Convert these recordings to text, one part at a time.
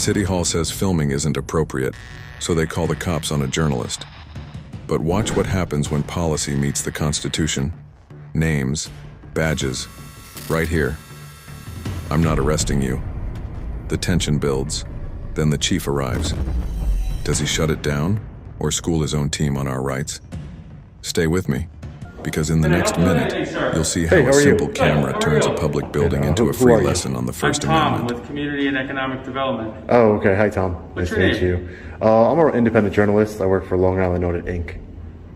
City Hall says filming isn't appropriate, so they call the cops on a journalist. But watch what happens when policy meets the Constitution. Names, badges, right here. I'm not arresting you. The tension builds. Then the chief arrives. Does he shut it down or school his own team on our rights? Stay with me, because in the next minute, you'll see how a simple camera turns a public building into a free lesson on the First Amendment. I'm Tom with Community and Economic Development. Oh, okay. Hi, Tom. What's nice your to meet name? you. I'm an independent journalist. I work for Long Island Audit, Inc.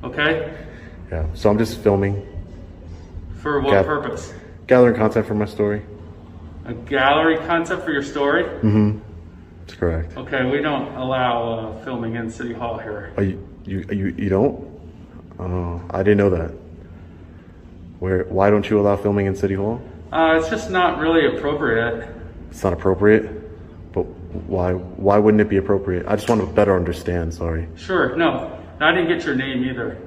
Okay. Yeah, so I'm just filming. For what purpose? Gathering content for my story. A gallery concept for your story? Mm-hmm. That's correct. Okay, we don't allow filming in City Hall here. Oh, you don't? Oh, I didn't know that. Why don't you allow filming in City Hall? It's just not really appropriate. It's not appropriate? But why wouldn't it be appropriate? I just want to better understand, sorry. Sure, no. I didn't get your name either.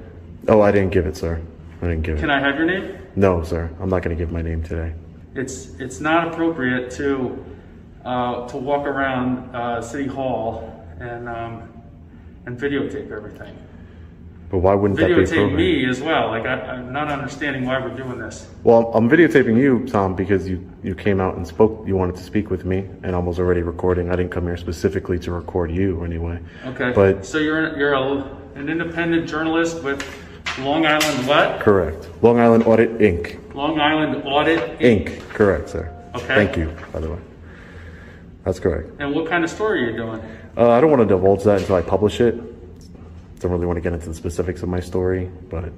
Oh, I didn't give it, sir. I didn't give it. Can I have your name? No, sir. I'm not going to give my name today. It's not appropriate to walk around City Hall and videotape everything. But why wouldn't that be appropriate? Videotape me as well. Like I'm not understanding why we're doing this. Well, I'm videotaping you, Tom, because you came out and spoke. You wanted to speak with me, and I was already recording. I didn't come here specifically to record you anyway. Okay. But so you're an independent journalist with Long Island what? Correct. Long Island Audit, Inc. Long Island Audit Inc. Correct, sir. Okay. Thank you, by the way. That's correct. And what kind of story are you doing? I don't want to divulge that until I publish it. Don't really want to get into the specifics of my story, but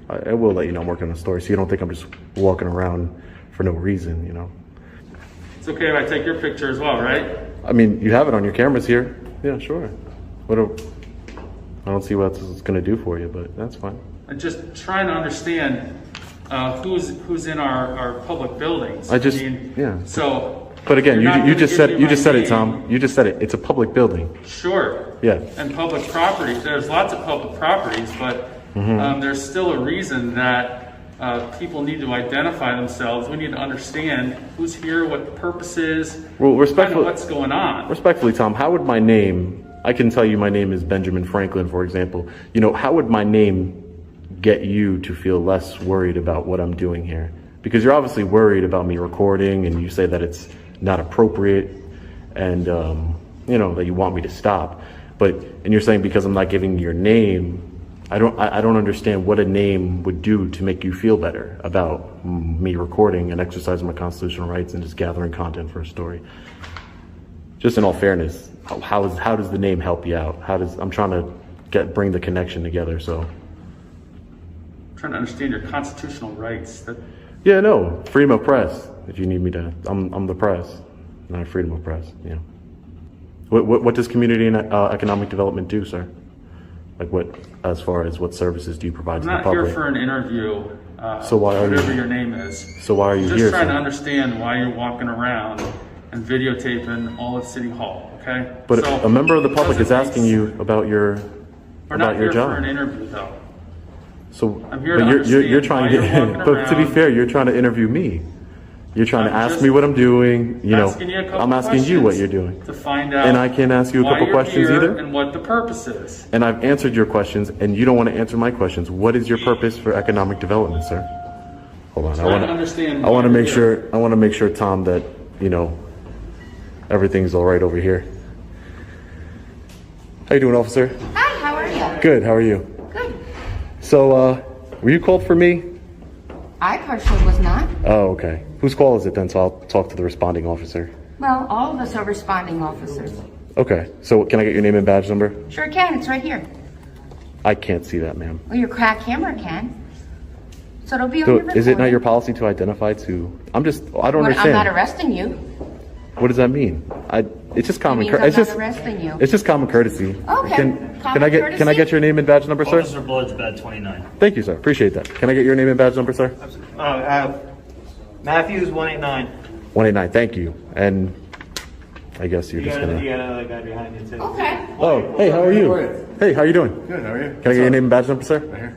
I will let you know I'm working on a story, so you don't think I'm just walking around for no reason, you know. It's okay if I take your picture as well, right? I mean, you have it on your cameras here. Yeah, sure. I don't see what it's going to do for you, but that's fine. I'm just trying to understand who's in our public buildings. Yeah. So. But again, you just said it, name. Tom. You just said it. It's a public building. Sure. Yeah. And public properties. There's lots of public properties, but there's still a reason that people need to identify themselves. We need to understand who's here, what the purpose is, well, respectfully, what's going on. Respectfully, Tom, how would my name? I can tell you my name is Benjamin Franklin, for example. You know, how would my name get you to feel less worried about what I'm doing here? Because you're obviously worried about me recording, and you say that it's not appropriate, and you know, that you want me to stop. And you're saying because I'm not giving your name, I don't understand what a name would do to make you feel better about me recording and exercising my constitutional rights and just gathering content for a story. Just in all fairness, how does the name help you out? I'm trying to bring the connection together. So I'm trying to understand your constitutional rights. Yeah, no, freedom of press. If you need me to, I'm the press, not freedom of press. Yeah. What does community and economic development do, sir? Like as far as what services do you provide to the public? I'm not here for an interview. So why are whatever your name is. So why are you here? Just trying to understand why you're walking around and videotaping all of City Hall. Okay. But a member of the public is asking you about your We're not here job. for an interview, though. So, I'm here to understand you're trying to get, but to be fair, you're trying to interview me. You're trying to ask me what I'm doing. You know, I'm asking you what you're doing. To find out. And I can't ask you a couple questions either. And what the purpose is. And I've answered your questions, and you don't want to answer my questions. What is your purpose for economic development, sir? Hold on. I want to make sure, Tom, that you know everything's all right over here. How you doing, officer? Hi. How are you? Good. How are you? Good. So, were you called for me? I personally was not. Oh, okay. Whose call is it then? So I'll talk to the responding officer. Well, all of us are responding officers. Okay. So can I get your name and badge number? Sure can. It's right here. I can't see that, ma'am. Well, your camera can. So it'll be on So your recording. is it not your policy to identify to? I don't understand. I'm not arresting you. What does that mean? It's just common courtesy. courtesy. I'm not arresting you. It's just common courtesy. Okay. Can I get your name and badge number, sir? Officer Bloods, bed 29. Thank you, sir. Appreciate that. Can I get your name and badge number, sir? Matthews 189. 189. Thank you. And I guess you're You just got gonna. another guy behind you too. Okay. Oh, hey, how are you? Hey, how are you doing? Good, how are you? Can I get your name and badge number, sir? Right here.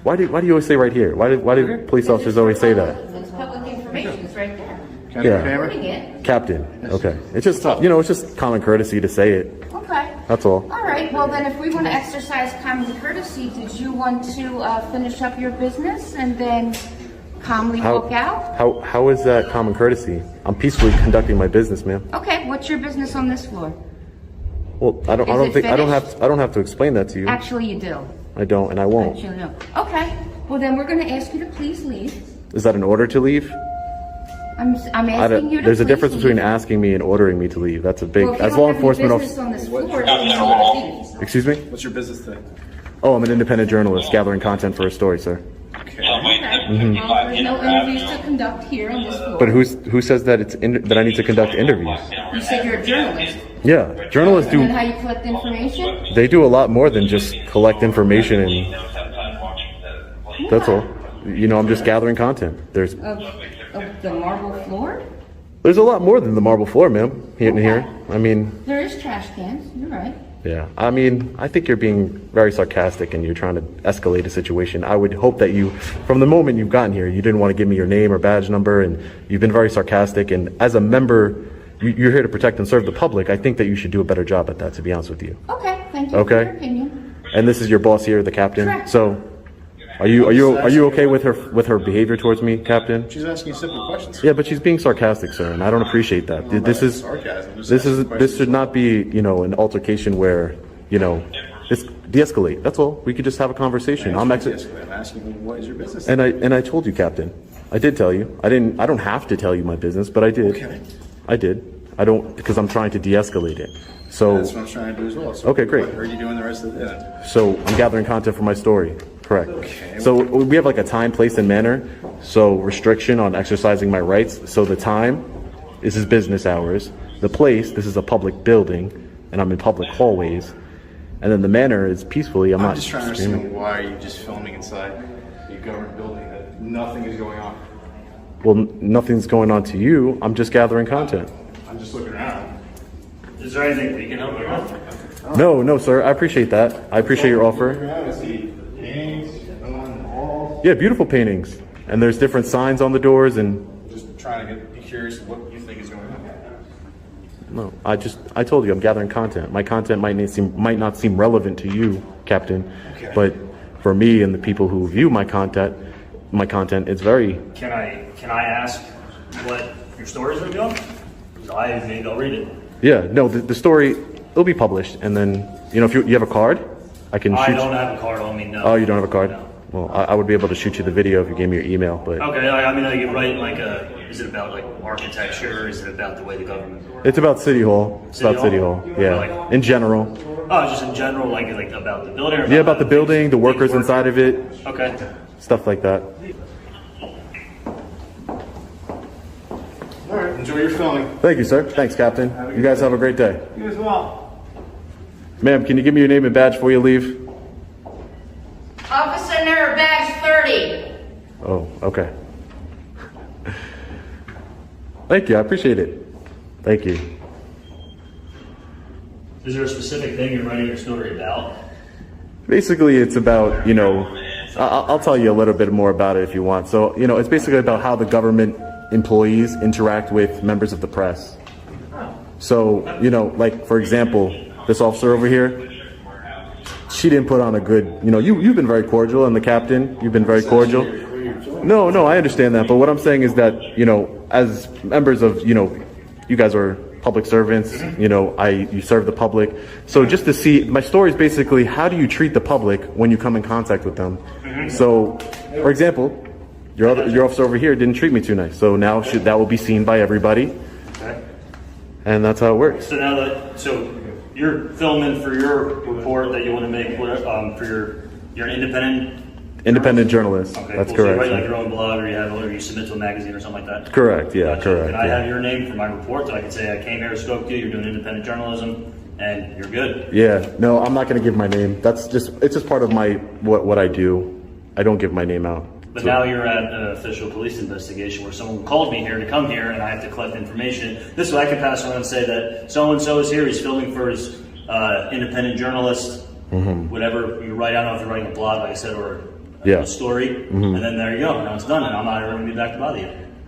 Why do you always say right here? Why do police officers always say that? It's public information. It's right there. Yeah. Recording it. Captain. Okay. It's just, it's just common courtesy to say it. Okay. That's all. All right, well then if we want to exercise common courtesy, did you want to finish up your business and then calmly walk out? How is that common courtesy? I'm peacefully conducting my business, ma'am. Okay, what's your business on this floor? Well, I don't have to explain that to you. Actually, you do. I don't, and I won't. Actually, no. Okay, well then we're going to ask you to please leave. Is that an order to leave? I'm asking you to There's a please difference between leave. asking me and ordering me to leave. That's a big, Well, if you as don't law have any enforcement business officer. on this floor, then you need to leave. Excuse me? What's your business today? Oh, I'm an independent journalist gathering content for a story, sir. Okay. Okay. Well, there's no interviews to conduct here on this floor. But who says that that I need to conduct interviews? You said you're a journalist. Yeah, journalists And then do. how you collect information? They do a lot more than just collect information, and that's all. I'm just gathering content. There's Of the marble floor? a lot more than the marble floor, ma'am. Here. I mean, There is trash cans, you're right. yeah. I mean, I think you're being very sarcastic and you're trying to escalate a situation. I would hope that you, from the moment you've gotten here, you didn't want to give me your name or badge number, and you've been very sarcastic. And as a member, you're here to protect and serve the public. I think that you should do a better job at that, to be honest with you. Okay, thank you Okay. for your opinion. And this is your boss here, the captain. Correct. So, are you okay with her behavior towards me, Captain? She's asking you simple questions. Yeah, but she's being sarcastic, sir, and I don't appreciate that. Sarcasm. This should not be, an altercation where, this de-escalate. That's all. We could just have a conversation. I'm asking you, what is your business? And I told you, Captain. I did tell you. I don't have to tell you my business, but I did. Okay. I did. I don't, because I'm trying to de-escalate it. So, That's what I'm trying to do as well. So Okay, great. What are you doing the rest of the day? so I'm gathering content for my story. Correct. Okay. So we have like a time, place, and manner. So restriction on exercising my rights. So the time, this is business hours. The place, this is a public building, and I'm in public hallways. And then the manner is peacefully. I'm not just trying to screaming. understand why are you just filming inside a government building that nothing is going on. Well, nothing's going on to you. I'm just gathering content. I'm just looking around. Is there anything we can help you with? No, sir. I appreciate that. I appreciate your offer. Around, I see paintings on the walls. Yeah, beautiful paintings. And there's different signs on the doors, and Just trying to be curious what you think is going on. no, I told you I'm gathering content. My content might not seem relevant to you, Captain, Okay. but for me and the people who view my content, it's very. Can I ask what your story is going to be on? 'Cause maybe I'll read it. Yeah, no, the story, it'll be published, and then, if you have a card, I can I shoot don't you. have a card on me, no. Oh, you don't have a card? No. Well, I would be able to shoot you the video if you gave me your email, but Okay, I mean, I could write is it about architecture? Is it about the way the government? it's about City Hall. It's City about City Hall? Hall, yeah, Like- in general. Oh, just in general, like about the building? Or Yeah, about the building, the workers things inside of it, Okay. stuff like that. All right, enjoy your filming. Thank you, sir. Thanks, Captain. You guys have a great day. You as well. Ma'am, can you give me your name and badge before you leave? Officer Nerve, badge 30. Oh, okay. Thank you. I appreciate it. Thank you. Is there a specific thing you're writing your story about? Basically, it's about, I'll tell you a little bit more about it if you want. So, it's basically about how the government employees interact with members of the press. So, like, for example, this officer over here, she didn't put on a good, you've been very cordial, and the captain, you've been very cordial. No, I understand that, but what I'm saying is that, as members of, you guys are public servants, you serve the public. So just to see, my story is basically, how do you treat the public when you come in contact with them? So, for example, your officer over here didn't treat me too nice, so now that will be seen by everybody, Okay. and that's how it works. So so you're filming for your report that you want to make for you're an Independent journalist. Okay, That's cool. So correct. you write your own blog, or you submit to a magazine or something like that. Correct. Yeah. Gotcha. Correct. Can I yeah. have your name for my report so I can say I came here, spoke to you, you're doing independent journalism, and you're good? Yeah, no, I'm not going to give my name. It's just part of what I do. I don't give my name out. But So- now you're at an official police investigation where someone called me here to come here and I have to collect information. This way I can pass around and say that so-and-so is here, he's filming for his independent journalist, whatever you write. I don't know if you're writing a blog, like I said, or Yeah. a story, and then there you go. Now it's done, and I'm not ever going to be back to bother you.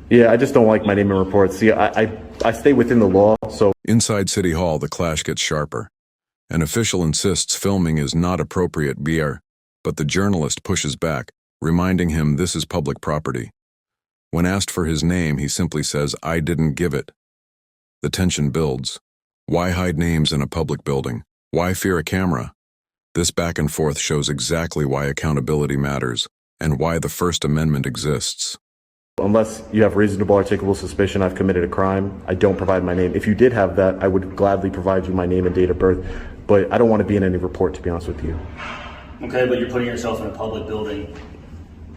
Yeah, I just don't like my name in reports. See, I stay within the law, so. Inside City Hall, the clash gets sharper. An official insists filming is not appropriate beer, but the journalist pushes back, reminding him this is public property. When asked for his name, he simply says, "I didn't give it." The tension builds. Why hide names in a public building? Why fear a camera? This back and forth shows exactly why accountability matters and why the First Amendment exists. Unless you have reasonable articulable suspicion I've committed a crime, I don't provide my name. If you did have that, I would gladly provide you my name and date of birth, but I don't want to be in any report, to be honest with you. Okay, but you're putting yourself in a public building,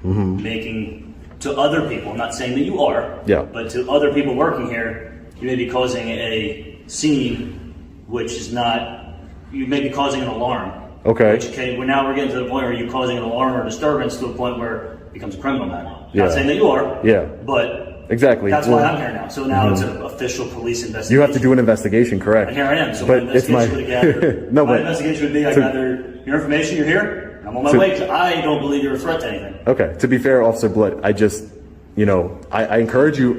making to other people, I'm not saying that you are, Yeah. but to other people working here, you may be causing a scene which is not, you may be causing an alarm. Okay. Which, well, now we're getting to the point where you're causing an alarm or disturbance to a point where it becomes a criminal matter. Yeah. Not saying that you are, Yeah. but Exactly. that's Well, why I'm here now. So now it's an official police investigation. you have to do an investigation, correct? And here I am. So But my it's my investigation would gather. no, my but investigation would be I gather your information. You're here. I'm on my way. 'Cause I don't believe you're a threat to anything. okay. To be fair, Officer Blood, I just, I encourage you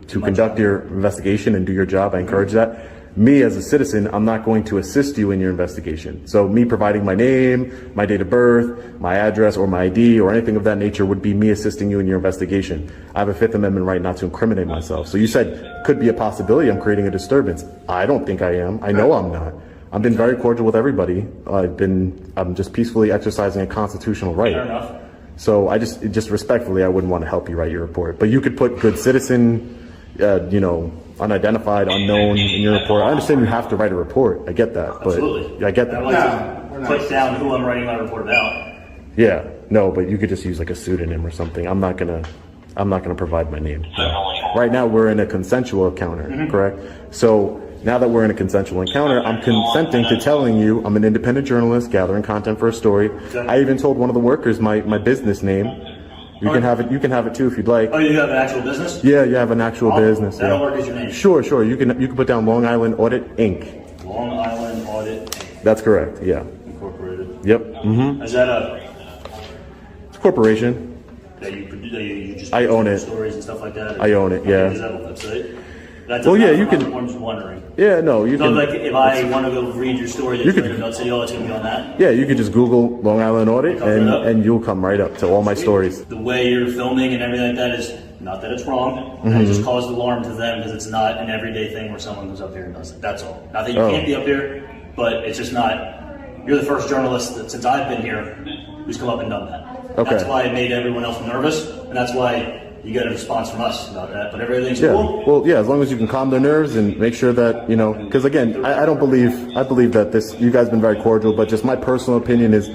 to conduct your investigation and do your job. I encourage that. Me as a citizen, I'm not going to assist you in your investigation. So me providing my name, my date of birth, my address, or my ID, or anything of that nature would be me assisting you in your investigation. I have a Fifth Amendment right not to incriminate myself. So you said could be a possibility I'm creating a disturbance. I don't think I am. I know I'm not. I've been very cordial with everybody. I'm just peacefully exercising a constitutional right. Fair enough. So just respectfully, I wouldn't want to help you write your report. But you could put good citizen, unidentified, unknown in your report. I understand you have to write a report. I get that. But Absolutely. I get I'd that. like to put down who I'm writing my report about. Yeah. No, but you could just use like a pseudonym or something. I'm not gonna provide my name. Right now we're in a consensual encounter, correct? So now that we're in a consensual encounter, I'm consenting to telling you I'm an independent journalist gathering content for a story. Okay. I even told one of the workers my business name. You can have it. You can have it too if you'd like. Oh, you have an actual business? Yeah, you have an actual business. That'll Yeah. work as your name. Sure. You can put down Long Island Audit Inc. Long Island Audit That's correct. Yeah. Incorporated. Yep. Is that a It's a corporation. that you just I own it. stories and stuff like that? I own it, yeah. Is that a website? That's Well, yeah, you can- I'm just wondering. Yeah. No, you So, can. like, if I want to go read your story that You you could- wrote about City Hall, it's going to be on that. Yeah, you could just Google Long Island Audit Come right up. and you'll come right up to all my stories. The way you're filming and everything like that is not that it's wrong. It just caused alarm to them because it's not an everyday thing where someone comes up here and does it. That's all. Not that you Oh. can't be up here, but it's just not. You're the first journalist that, since I've been here who's come up and done that. Okay. That's why it made everyone else nervous, and that's why you get a response from us about that. But everything's Yeah. cool. Well, yeah, as long as you can calm their nerves and make sure that, because again, I believe that you guys have been very cordial, but just my personal opinion is,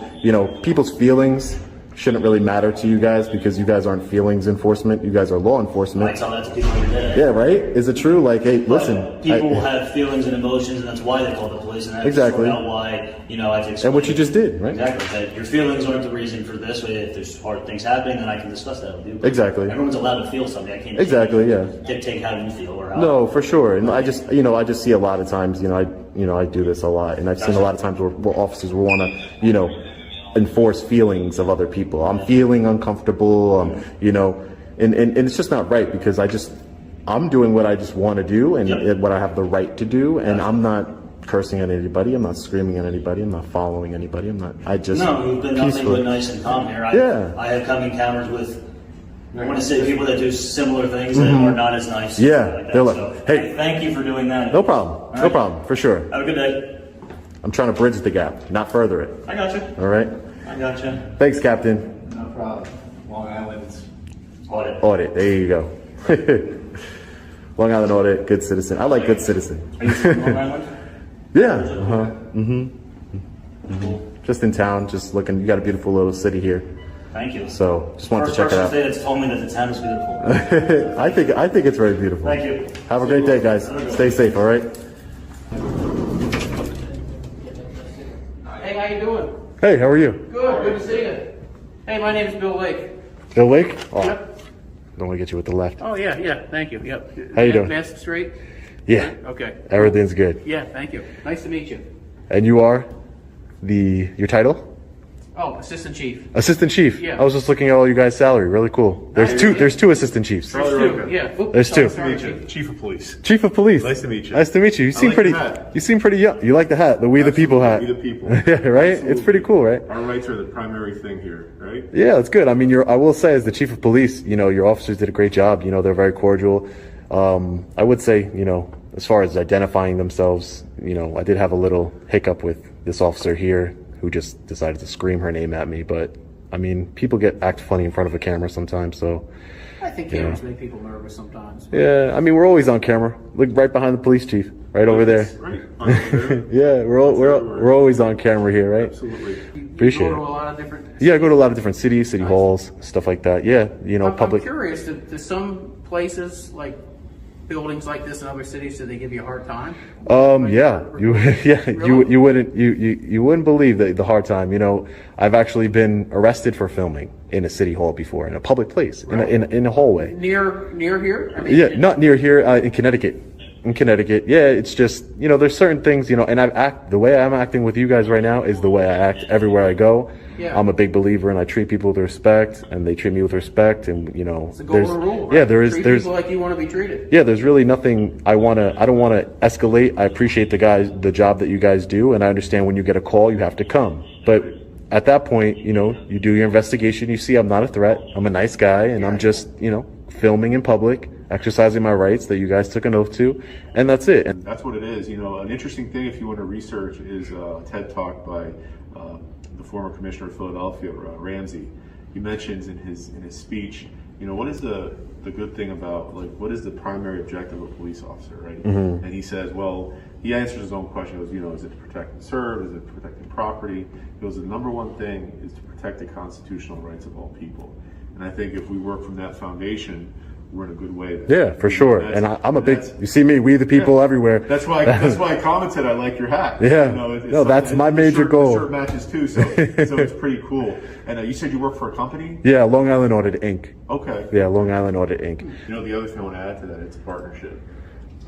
people's feelings shouldn't really matter to you guys because you guys aren't feelings enforcement. You guys are law I enforcement. tell that to people every day. Yeah, right? Is it true? Like, hey, listen. People have feelings and emotions, and that's why they call the police. And that's Exactly. why, I have to explain. And what you just did, right? Exactly. That your feelings aren't the reason for this. If there's hard things happening, then I can discuss that with you. Exactly. Everyone's allowed to feel something. I can't Exactly, yeah. dictate how you feel or how. No, for sure. And I just see a lot of times, I do this a lot, and I've seen a lot of times where officers will want to, enforce feelings of other people. I'm feeling uncomfortable, and it's just not right because I'm doing what I just want to do and what I have the right to do, and I'm not cursing at anybody. I'm not screaming at anybody. I'm not following anybody. No, you've been nothing but nice and calm here. I have come encounters with, I want to say, people that do similar things that are not as nice. Yeah, like that. they're like, So, hey. thank you for doing that. No problem. No right. problem, for sure. Have a good day. I'm trying to bridge the gap, not further it. I got you. All right? I got you. Thanks, Captain. No problem. Long Island's Audit. Audit, there you go. Long Island Audit, good citizen. I like good citizen. Are you from Long Island? Yeah. Cool. Just in town, just looking. You got a beautiful little city here. Thank you. So just wanted to check it First out. person today that's told me that the town is beautiful. I think it's very beautiful. Thank you. Have a great day, guys. Stay safe, all right? Hey, how you doing? Hey, how are you? Good to see you. Hey, my name is Bill Lake. Bill Lake? Oh, Yep. don't want to get you with the left. Oh, yeah, thank you, yep. How you doing? Mask straight? Yeah, Okay. everything's good. Yeah, thank you. Nice to meet you. And you are your title? Oh, assistant chief. Assistant chief. Yeah. I was just looking at all you guys' salary. Really cool. There's two assistant chiefs. There's two. Yeah. Oops, There's two. sorry, Nice to meet chief. you. Chief of Police. Chief of police. Nice to meet you. Nice to meet you. You seem like pretty. your hat. You seem pretty young. You like the hat, the We the People hat. We the People. Yeah, right. It's pretty cool, right? Our rights are the primary thing here, right? Yeah, it's good. I mean, I will say, as the chief of police, your officers did a great job. They're very cordial. I would say, as far as identifying themselves, I did have a little hiccup with this officer here who just decided to scream her name at me. But I mean, people act funny in front of a camera sometimes, so. I think cameras make people nervous sometimes. Yeah, I mean, we're always on camera. Look right behind the police chief, right over there. Right. There. Yeah, we're always on camera here, right? Absolutely. Appreciate You go it. to a lot of different. Yeah, I go to a lot of different cities, city halls, stuff like that. Yeah, public. I'm curious. Do some places like buildings like this in other cities, do they give you a hard time? Yeah, Really? you wouldn't believe the hard time. I've actually been arrested for filming in a city hall before, in a public place, in a hallway. Near here? I mean, Yeah, not near here, in Connecticut. In Connecticut, yeah, it's just there's certain things, and the way I'm acting with you guys right now is the way I act everywhere I go. Yeah. I'm a big believer, and I treat people with respect, and they treat me with respect, and It's a golden rule. Right? yeah, there's Treat people like you want to be treated. yeah, there's really nothing I don't want to escalate. I appreciate the job that you guys do, and I understand when you get a call, you have to come. But at that point, you do your investigation. You see, I'm not a threat. I'm a nice guy, and I'm just, filming in public, exercising my rights that you guys took an oath to, and that's it. And That's what it is. An interesting thing, if you want to research, is a TED Talk by the former commissioner of Philadelphia, Ramsey. He mentions in his speech, what is the good thing about, what is the primary objective of a police officer, right? Mm-hmm. And he says, well, he answers his own question. He goes, is it to protect and serve? Is it protecting property? He goes, the number one thing is to protect the constitutional rights of all people. And I think if we work from that foundation, we're in a good way there. yeah, for sure. And I'm a big. You see me, We the People everywhere. That's why I commented I like your hat. Yeah. No, that's my major goal. The shirt matches too, so it's pretty cool. And you said you work for a company? Yeah, Long Island Audit Inc. Okay. Yeah, Long Island Audit Inc. The other thing I want to add to that, it's a partnership.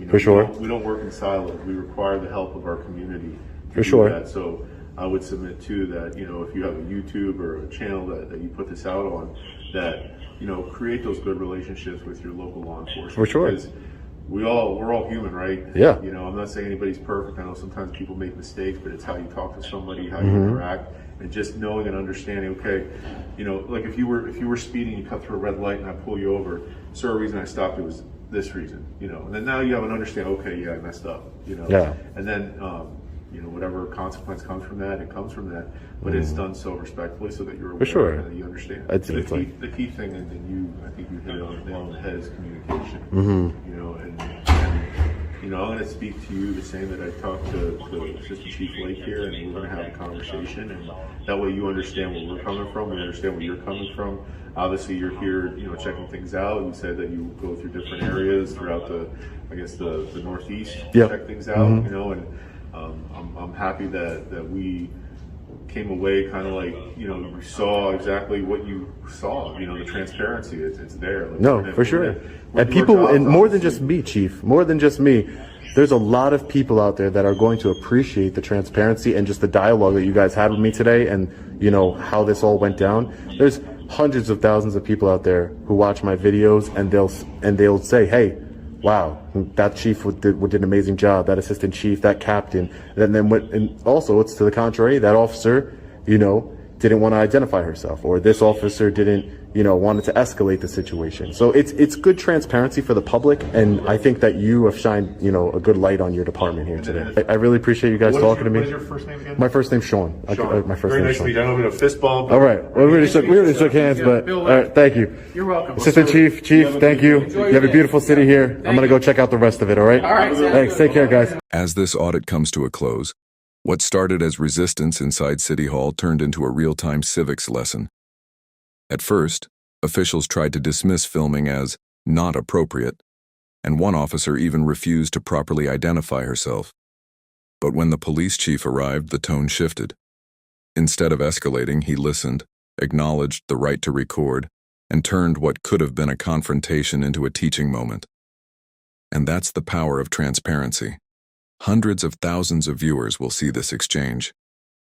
For sure. We don't work in silos. We require the help of our community to For do sure. that. So I would submit too that, if you have a YouTube or a channel that you put this out on, that create those good relationships with your local law enforcement. For sure. Because we're all human, right? Yeah. I'm not saying anybody's perfect. I know sometimes people make mistakes, but it's how you talk to somebody, how you Mm-hmm. interact, and just knowing and understanding. Okay, like if you were speeding, you cut through a red light, and I pull you over. So the reason I stopped you was this reason, and then now you have an understanding. Okay, yeah, I messed up, Yeah. and then whatever consequence comes from that, it comes from that. But it's done so respectfully, so that you're aware sure. and that you understand. It's the like- key thing, and then I think you hit it on the nail on the head, is communication. And I'm going to speak to you the same that I talked to Assistant Chief Lake here, and we're going to have a conversation, and that way you understand where we're coming from, we understand where you're coming from. Obviously, you're here, checking things out. You said that you go through different areas throughout the Northeast to Yep. check things out, and I'm happy that we came away kind of like, we saw exactly what you saw, the transparency, it's there. No, for sure. And people, and more than just me, Chief, more than just me, there's a lot of people out there that are going to appreciate the transparency and just the dialogue that you guys had with me today, and how this all went down. There's hundreds of thousands of people out there who watch my videos, and they'll say, hey, wow, that chief did an amazing job, that assistant chief, that captain. And also it's to the contrary, that officer, didn't want to identify herself, or this officer didn't, wanted to escalate the situation. So it's good transparency for the public, and I think that you have shined, a good light on your department here today. I really appreciate you guys talking to me. What is your first name again? My first name's Sean. Sean. My first Very name's nice to meet Sean. you. I know we have a fist bump. All right. Well, we already shook hands, but Bill, all right. Thank you. You're welcome. Assistant Chief, thank you. Enjoy You have a your beautiful day. city here. I'm gonna go check out the rest of it. All right. All right, sounds Thanks. good. Take care, guys. As this audit comes to a close, what started as resistance inside City Hall turned into a real-time civics lesson. At first, officials tried to dismiss filming as not appropriate, and one officer even refused to properly identify herself. But when the police chief arrived, the tone shifted. Instead of escalating, he listened, acknowledged the right to record, and turned what could have been a confrontation into a teaching moment. And that's the power of transparency. Hundreds of thousands of viewers will see this exchange,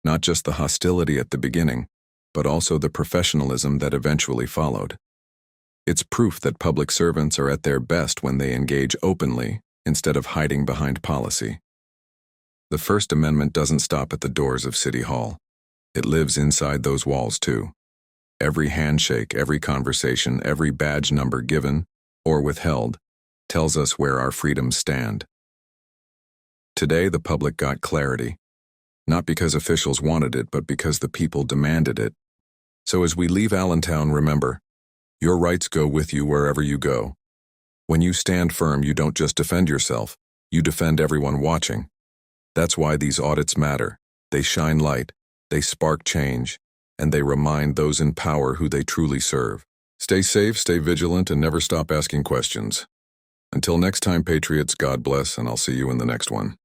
not just the hostility at the beginning, but also the professionalism that eventually followed. It's proof that public servants are at their best when they engage openly instead of hiding behind policy. The First Amendment doesn't stop at the doors of City Hall. It lives inside those walls too. Every handshake, every conversation, every badge number given or withheld tells us where our freedoms stand. Today, the public got clarity, not because officials wanted it, but because the people demanded it. So as we leave Allentown, remember, your rights go with you wherever you go. When you stand firm, you don't just defend yourself, you defend everyone watching. That's why these audits matter. They shine light, they spark change, and they remind those in power who they truly serve. Stay safe, stay vigilant, and never stop asking questions. Until next time, Patriots, God bless, and I'll see you in the next one.